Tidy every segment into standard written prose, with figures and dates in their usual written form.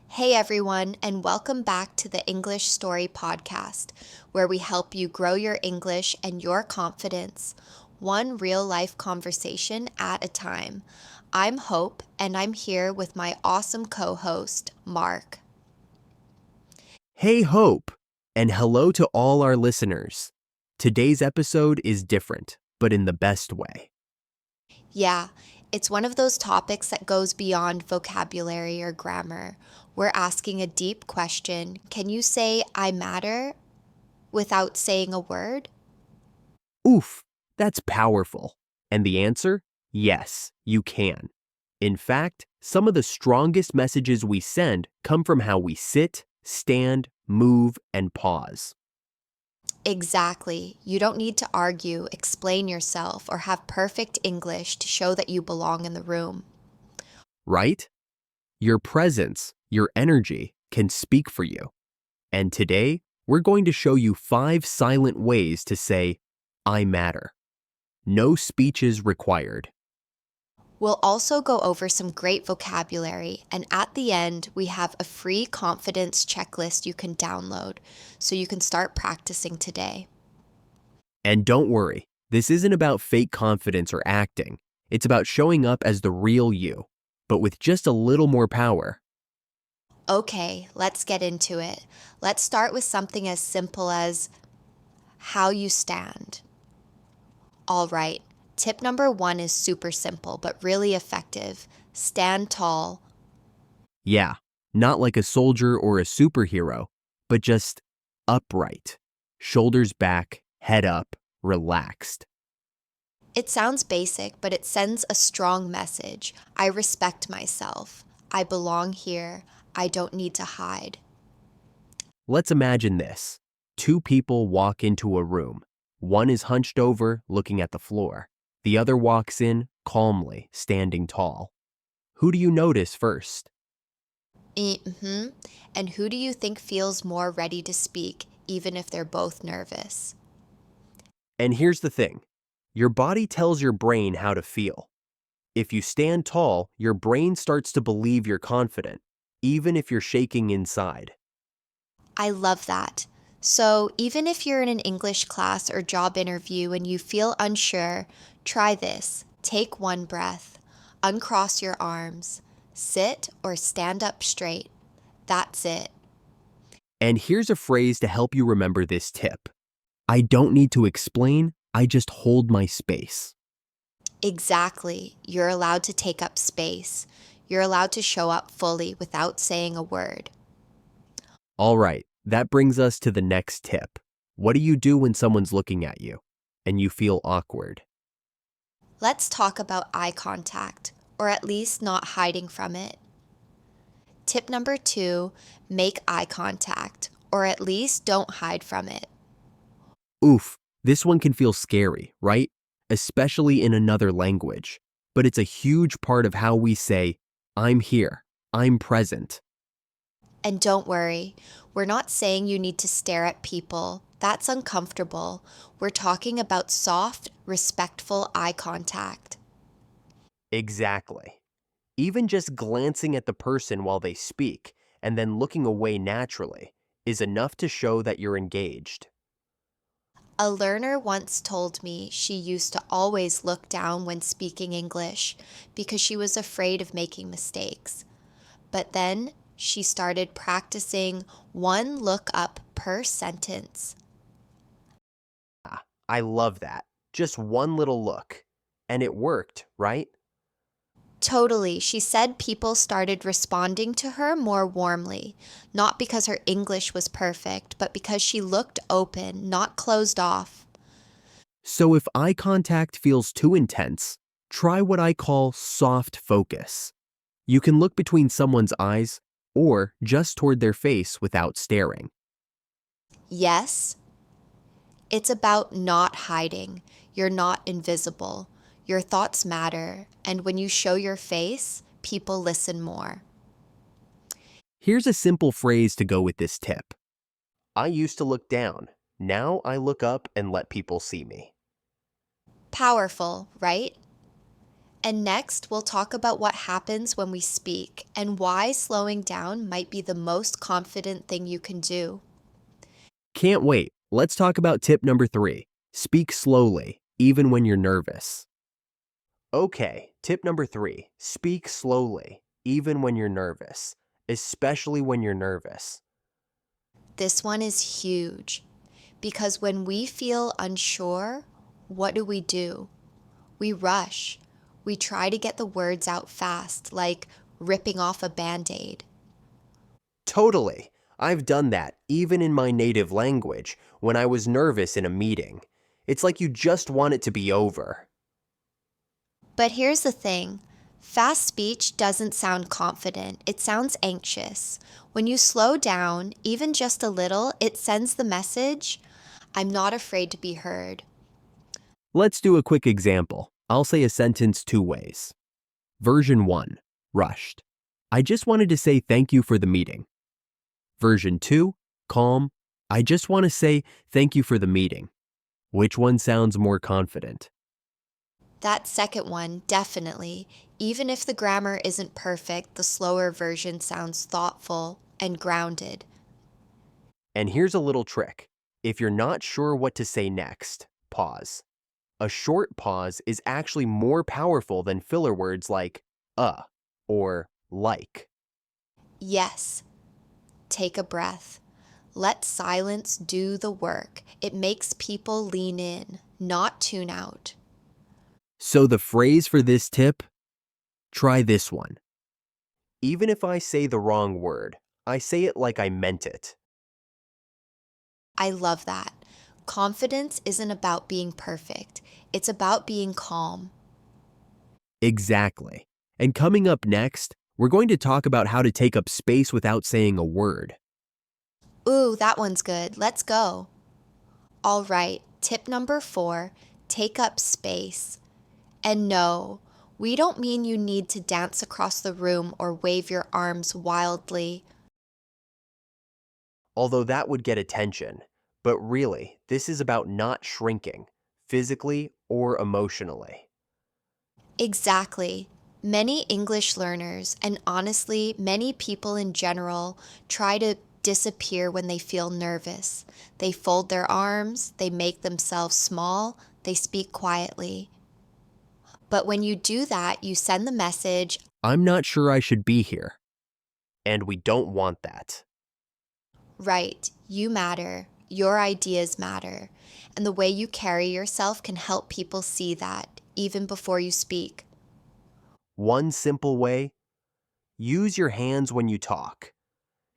Hey everyone, and welcome back to the English Story Podcast, where we help you grow your English and your confidence, one real life conversation at a time. I'm Hope, and I'm here with my awesome co host, Mark. Hey, Hope, and hello to all our listeners. Today's episode is different, but in the best way. Yeah, it's one of those topics that goes beyond vocabulary or grammar. We're asking a deep question. Can you say, I matter, without saying a word? Oof, that's powerful. And the answer? Yes, you can. In fact, some of the strongest messages we send come from how we sit, stand, move, and pause. Exactly. You don't need to argue, explain yourself, or have perfect English to show that you belong in the room. Right? Your presence, your energy can speak for you. And today, we're going to show you 5 silent ways to say, I matter. No speeches required. We'll also go over some great vocabulary, and at the end, we have a free confidence checklist you can download so you can start practicing today. And don't worry, this isn't about fake confidence or acting. It's about showing up as the real you, but with just a little more power. Okay, let's get into it. Let's start with something as simple as how you stand. All right, tip number 1 is super simple but really effective. Stand tall. Yeah, not like a soldier or a superhero, but just upright. Shoulders back, head up, relaxed. It sounds basic, but it sends a strong message. I respect myself. I belong here. I don't need to hide. Let's imagine this. 2 people walk into a room. One is hunched over, looking at the floor. The other walks in, calmly, standing tall. Who do you notice first? Mm-hmm. And who do you think feels more ready to speak, even if they're both nervous? And here's the thing. Your body tells your brain how to feel. If you stand tall, your brain starts to believe you're confident, even if you're shaking inside. I love that. So, even if you're in an English class or job interview and you feel unsure, try this. Take one breath, uncross your arms, sit or stand up straight. That's it. And here's a phrase to help you remember this tip. I don't need to explain, I just hold my space. Exactly. You're allowed to take up space. You're allowed to show up fully without saying a word. All right, that brings us to the next tip. What do you do when someone's looking at you and you feel awkward? Let's talk about eye contact, or at least not hiding from it. Tip number 2, make eye contact, or at least don't hide from it. Oof, this one can feel scary, right? Especially in another language. But it's a huge part of how we say, I'm here, I'm present. And don't worry, we're not saying you need to stare at people. That's uncomfortable. We're talking about soft, respectful eye contact. Exactly. Even just glancing at the person while they speak and then looking away naturally is enough to show that you're engaged. A learner once told me she used to always look down when speaking English because she was afraid of making mistakes. But then she started practicing one look up per sentence. I love that. Just one little look. And it worked, right? Totally, she said people started responding to her more warmly, not because her English was perfect, but because she looked open, not closed off. So if eye contact feels too intense, try what I call soft focus. You can look between someone's eyes or just toward their face without staring. Yes, it's about not hiding. You're not invisible. Your thoughts matter, and when you show your face, people listen more. Here's a simple phrase to go with this tip. I used to look down. Now I look up and let people see me. Powerful, right? And next, we'll talk about what happens when we speak and why slowing down might be the most confident thing you can do. Can't wait. Let's talk about tip number 3. Speak slowly, even when you're nervous. Okay, tip number 3. Speak slowly, even when you're nervous, especially when you're nervous. This one is huge because when we feel unsure, what do? We rush. We try to get the words out fast, like ripping off a band-aid. Totally. I've done that, even in my native language, when I was nervous in a meeting. It's like you just want it to be over. But here's the thing. Fast speech doesn't sound confident. It sounds anxious. When you slow down, even just a little, it sends the message, I'm not afraid to be heard. Let's do a quick example. I'll say a sentence 2 ways. Version 1, rushed. I just wanted to say thank you for the meeting. Version 2, calm. I just want to say thank you for the meeting. Which one sounds more confident? That second one, definitely. Even if the grammar isn't perfect, the slower version sounds thoughtful and grounded. And here's a little trick. If you're not sure what to say next, pause. A short pause is actually more powerful than filler words like or like. Yes, take a breath. Let silence do the work. It makes people lean in, not tune out. So the phrase for this tip, try this one. Even if I say the wrong word, I say it like I meant it. I love that. Confidence isn't about being perfect. It's about being calm. Exactly. And coming up next, we're going to talk about how to take up space without saying a word. Ooh, that one's good. Let's go. All right, tip number 4, take up space. And no, we don't mean you need to dance across the room or wave your arms wildly. Although that would get attention. But really, this is about not shrinking, physically or emotionally. Exactly. Many English learners, and honestly, many people in general, try to disappear when they feel nervous. They fold their arms, they make themselves small, they speak quietly. But when you do that, you send the message, I'm not sure I should be here. And we don't want that. right, you matter, your ideas matter, and the way you carry yourself can help people see that, even before you speak. One simple way, use your hands when you talk.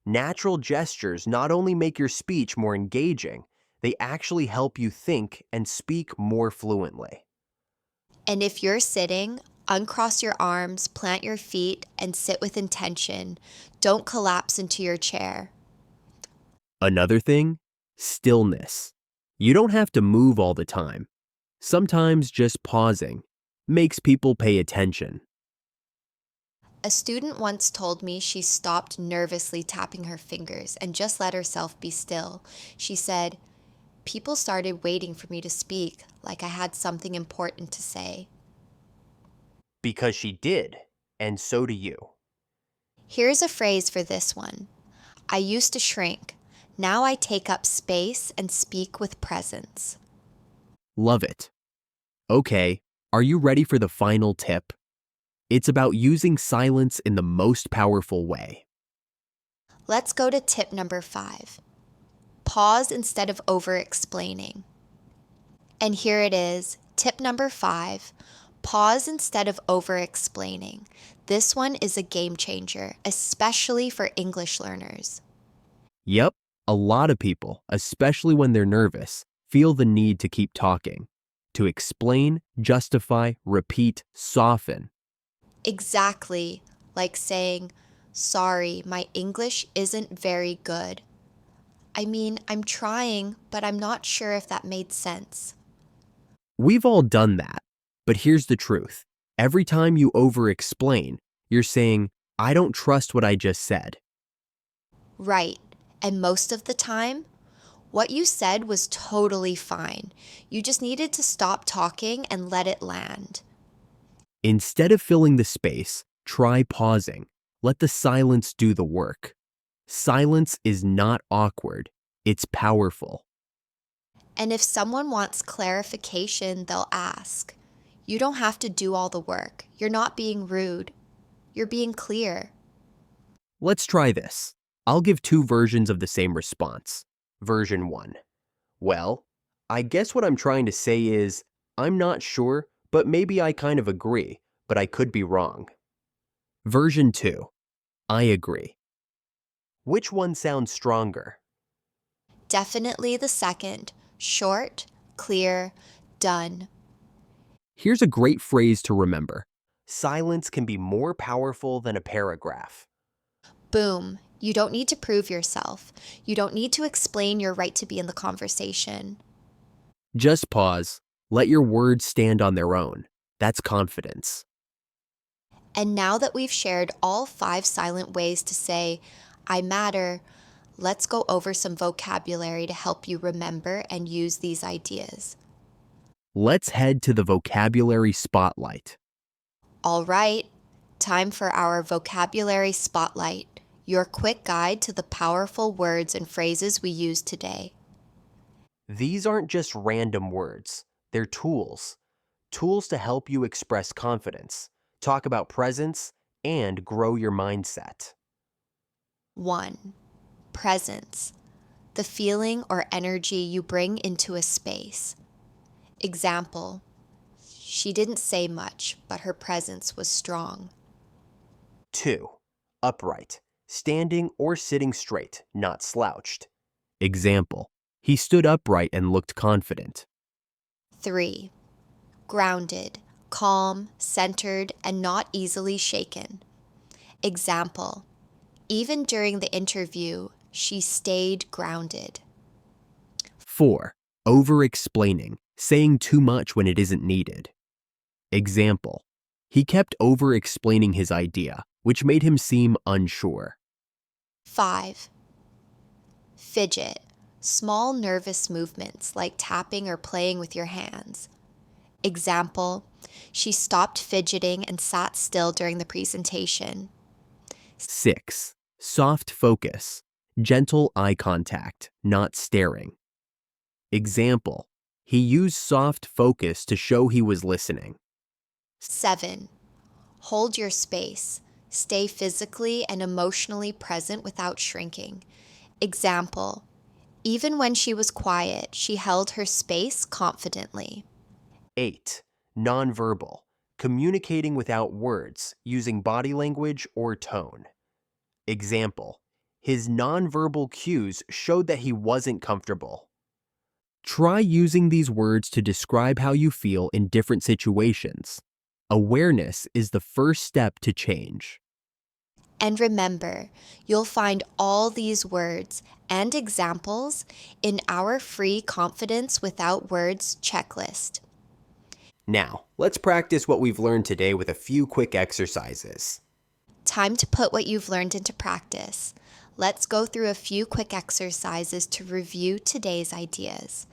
Natural gestures not only make your speech more engaging, they actually help you think and speak more fluently. And if you're sitting, uncross your arms, plant your feet, and sit with intention. Don't collapse into your chair. Another thing, stillness. You don't have to move all the time. Sometimes just pausing makes people pay attention. A student once told me she stopped nervously tapping her fingers and just let herself be still. She said, people started waiting for me to speak, like I had something important to say. Because she did, and so do you. Here's a phrase for this one. I used to shrink. Now I take up space and speak with presence. Love it. Okay, are you ready for the final tip? It's about using silence in the most powerful way. Let's go to tip number 5. Pause instead of over-explaining. And here it is, tip number 5. Pause instead of over-explaining. This one is a game changer, especially for English learners. Yep, a lot of people, especially when they're nervous, feel the need to keep talking. To explain, justify, repeat, soften. Exactly like saying, sorry, my English isn't very good. I mean, I'm trying, but I'm not sure if that made sense. We've all done that, but here's the truth. Every time you over-explain, you're saying, I don't trust what I just said. Right. And most of the time, what you said was totally fine. You just needed to stop talking and let it land. Instead of filling the space, try pausing. Let the silence do the work. Silence is not awkward, it's powerful. And if someone wants clarification, they'll ask. You don't have to do all the work. You're not being rude. You're being clear. Let's try this. I'll give two versions of the same response. Version 1. Well, I guess what I'm trying to say is, I'm not sure, but maybe I kind of agree, but I could be wrong. Version 2. I agree. Which one sounds stronger? Definitely the second. Short, clear, done. Here's a great phrase to remember. Silence can be more powerful than a paragraph. Boom. You don't need to prove yourself. You don't need to explain your right to be in the conversation. Just pause. Let your words stand on their own. That's confidence. And now that we've shared all 5 silent ways to say, I matter, let's go over some vocabulary to help you remember and use these ideas. Let's head to the vocabulary spotlight. All right, time for our vocabulary spotlight, your quick guide to the powerful words and phrases we use today. These aren't just random words. They're tools. Tools to help you express confidence, talk about presence, and grow your mindset. 1. Presence, the feeling or energy you bring into a space. Example, she didn't say much, but her presence was strong. 2. Upright, standing or sitting straight, not slouched. Example, he stood upright and looked confident. 3. Grounded, calm, centered, and not easily shaken. Example, even during the interview, she stayed grounded. 4. Over-explaining, saying too much when it isn't needed. Example, he kept over-explaining his idea, which made him seem unsure. 5. Fidget, small nervous movements like tapping or playing with your hands. Example, she stopped fidgeting and sat still during the presentation. 6. Soft focus, gentle eye contact, not staring. Example, he used soft focus to show he was listening. 7. Hold your space. Stay physically and emotionally present without shrinking. Example, even when she was quiet, she held her space confidently. 8. Nonverbal, communicating without words, using body language or tone. Example, his nonverbal cues showed that he wasn't comfortable. Try using these words to describe how you feel in different situations. Awareness is the first step to change. And remember, you'll find all these words and examples in our free Confidence Without Words checklist. Now, let's practice what we've learned today with a few quick exercises. Time to put what you've learned into practice. Let's go through a few quick exercises to review today's ideas.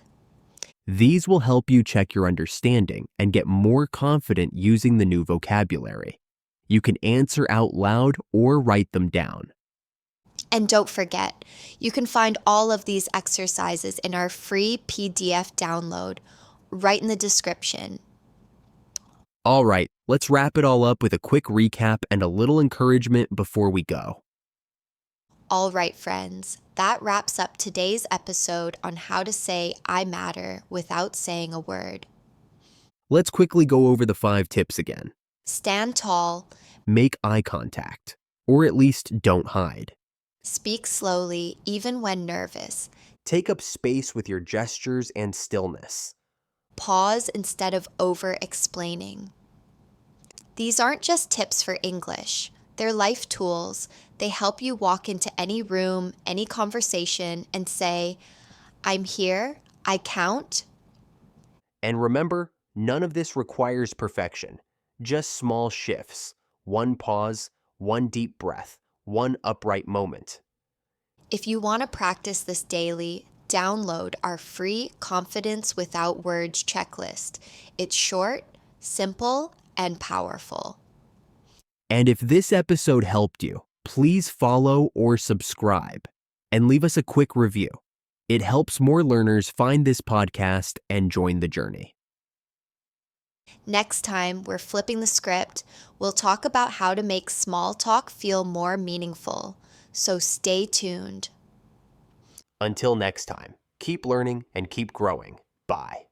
These will help you check your understanding and get more confident using the new vocabulary. You can answer out loud or write them down. And don't forget, you can find all of these exercises in our free PDF download right in the description. All right, let's wrap it all up with a quick recap and a little encouragement before we go. All right, friends, that wraps up today's episode on how to say I matter without saying a word. Let's quickly go over the 5 tips again. Stand tall, Make eye contact, or at least don't hide. speak slowly even when nervous, Take up space with your gestures and stillness. pause instead of over-explaining. These aren't just tips for English. They're life tools. They help you walk into any room, any conversation, and say, I'm here, I count. And remember, none of this requires perfection, just small shifts. One pause, one deep breath, one upright moment. If you want to practice this daily, download our free Confidence Without Words checklist. It's short, simple, and powerful. And if this episode helped you, please follow or subscribe and leave us a quick review. It helps more learners find this podcast and join the journey. Next time, we're flipping the script. We'll talk about how to make small talk feel more meaningful. So stay tuned. Until next time, keep learning and keep growing. Bye.